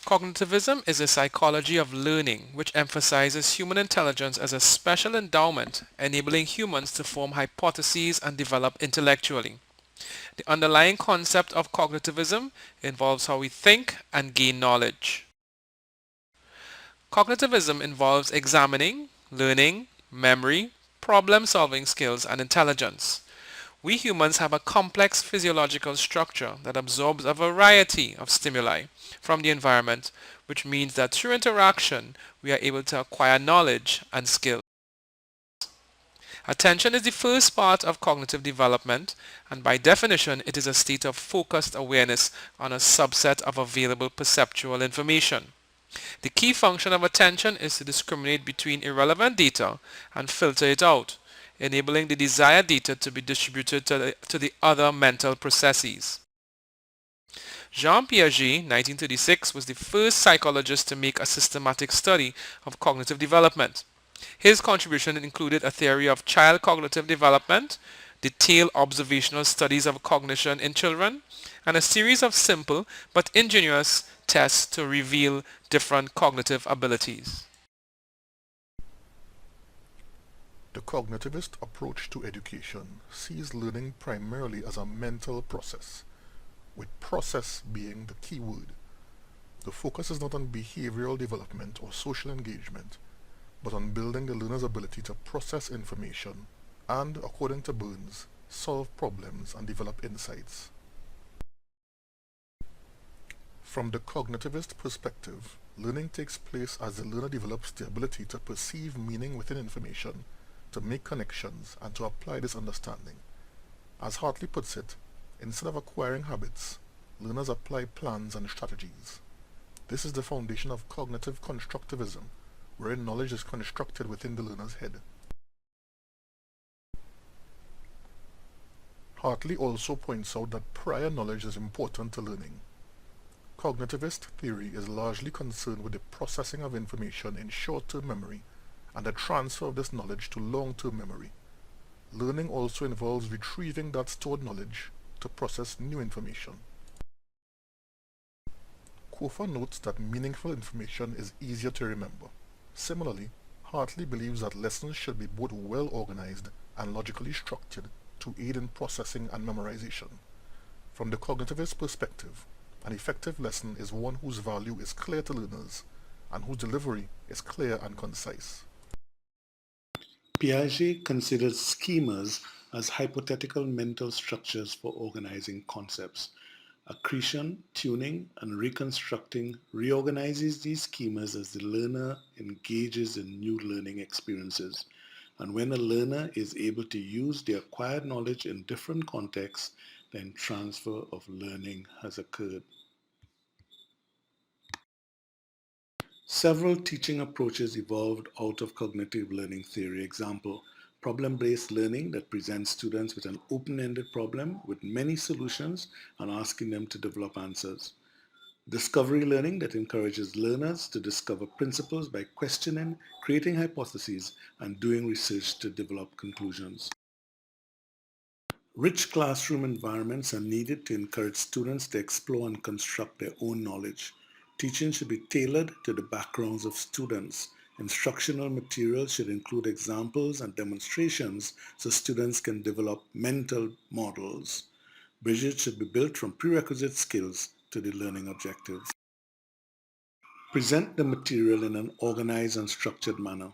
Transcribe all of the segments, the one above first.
Cognitivism is a psychology of learning which emphasizes human intelligence as a special endowment enabling humans to form hypotheses and develop intellectually. The underlying concept of cognitivism involves how we think and gain knowledge. Cognitivism involves examining, learning, memory, problem-solving skills, and intelligence. We humans have a complex physiological structure that absorbs a variety of stimuli from the environment, which means that through interaction, we are able to acquire knowledge and skills. Attention is the first part of cognitive development, and by definition, it is a state of focused awareness on a subset of available perceptual information. The key function of attention is to discriminate between irrelevant data and filter it out, enabling the desired data to be distributed to the other mental processes. Jean Piaget, 1936, was the first psychologist to make a systematic study of cognitive development. His contribution included a theory of child cognitive development, detailed observational studies of cognition in children, and a series of simple but ingenious tests to reveal different cognitive abilities. The cognitivist approach to education sees learning primarily as a mental process, with process being the key word. The focus is not on behavioral development or social engagement, but on building the learner's ability to process information and, according to Burns, solve problems and develop insights. From the cognitivist perspective, learning takes place as the learner develops the ability to perceive meaning within information, to make connections, and to apply this understanding. As Hartley puts it, instead of acquiring habits, learners apply plans and strategies. This is the foundation of cognitive constructivism, wherein knowledge is constructed within the learner's head. Hartley also points out that prior knowledge is important to learning. Cognitivist theory is largely concerned with the processing of information in short-term memory and the transfer of this knowledge to long-term memory. Learning also involves retrieving that stored knowledge to process new information. Kofer notes that meaningful information is easier to remember. Similarly, Hartley believes that lessons should be both well-organized and logically structured to aid in processing and memorization. From the cognitivist perspective, an effective lesson is one whose value is clear to learners and whose delivery is clear and concise. Piaget considers schemas as hypothetical mental structures for organizing concepts. Accretion, tuning, and reconstructing reorganizes these schemas as the learner engages in new learning experiences. And when a learner is able to use the acquired knowledge in different contexts, then transfer of learning has occurred. Several teaching approaches evolved out of cognitive learning theory. Example, problem-based learning that presents students with an open-ended problem with many solutions and asking them to develop answers. Discovery learning that encourages learners to discover principles by questioning, creating hypotheses, and doing research to develop conclusions. Rich classroom environments are needed to encourage students to explore and construct their own knowledge. Teaching should be tailored to the backgrounds of students. Instructional materials should include examples and demonstrations so students can develop mental models. Bridges should be built from prerequisite skills to the learning objectives. Present the material in an organized and structured manner.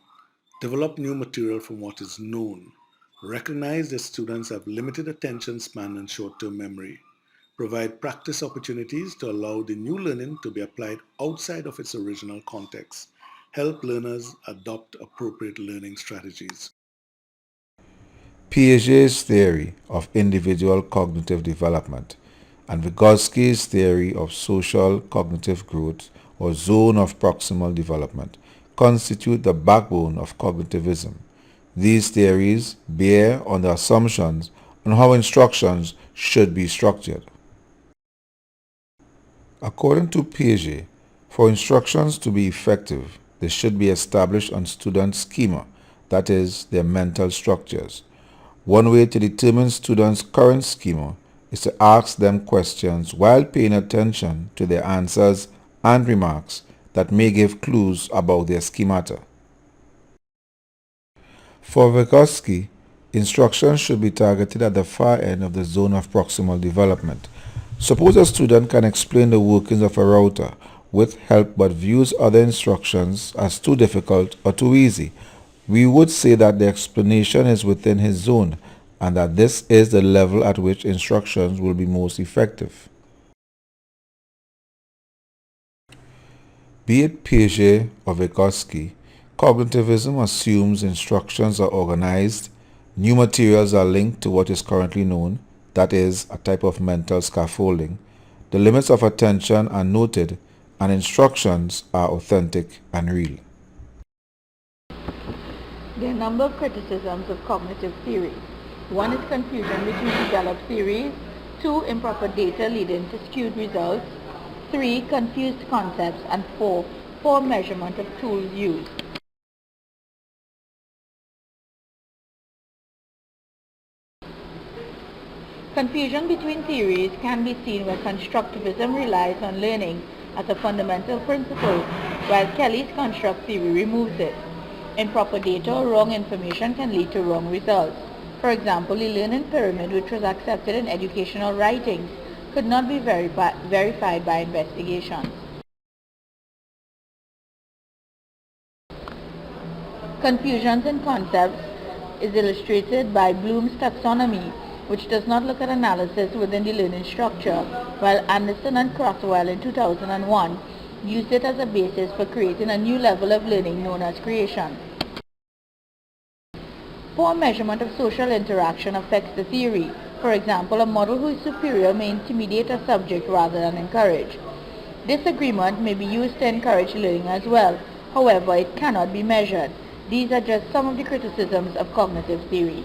Develop new material from what is known. Recognize that students have limited attention span and short-term memory. Provide practice opportunities to allow the new learning to be applied outside of its original context. Help learners adopt appropriate learning strategies. Piaget's theory of individual cognitive development and Vygotsky's theory of social cognitive growth or zone of proximal development constitute the backbone of cognitivism. These theories bear on the assumptions on how instructions should be structured. According to Piaget, for instructions to be effective, they should be established on student schema, that is, their mental structures. One way to determine students' current schema is to ask them questions while paying attention to their answers and remarks that may give clues about their schemata. For Vygotsky, instruction should be targeted at the far end of the zone of proximal development. Suppose a student can explain the workings of a router with help but views other instructions as too difficult or too easy. We would say that the explanation is within his zone and that this is the level at which instructions will be most effective. Be it Piaget or Vygotsky, cognitivism assumes instructions are organized, new materials are linked to what is currently known, that is, a type of mental scaffolding, the limits of attention are noted, and instructions are authentic and real. There are a number of criticisms of cognitive theory. One is confusion between developed theories. 2, improper data leading to skewed results. 3, confused concepts. And 4, poor measurement of tools used. Confusion between theories can be seen where constructivism relies on learning as a fundamental principle, while Kelly's construct theory removes it. Improper data or wrong information can lead to wrong results. For example, the learning pyramid, which was accepted in educational writings, could not be verified by investigations. Confusions in concepts is illustrated by Bloom's taxonomy, which does not look at analysis within the learning structure, while Anderson and Croswell in 2001 used it as a basis for creating a new level of learning known as creation. Poor measurement of social interaction affects the theory. For example, a model who is superior may intimidate a subject rather than encourage. Disagreement may be used to encourage learning as well. However, it cannot be measured. These are just some of the criticisms of cognitive theory.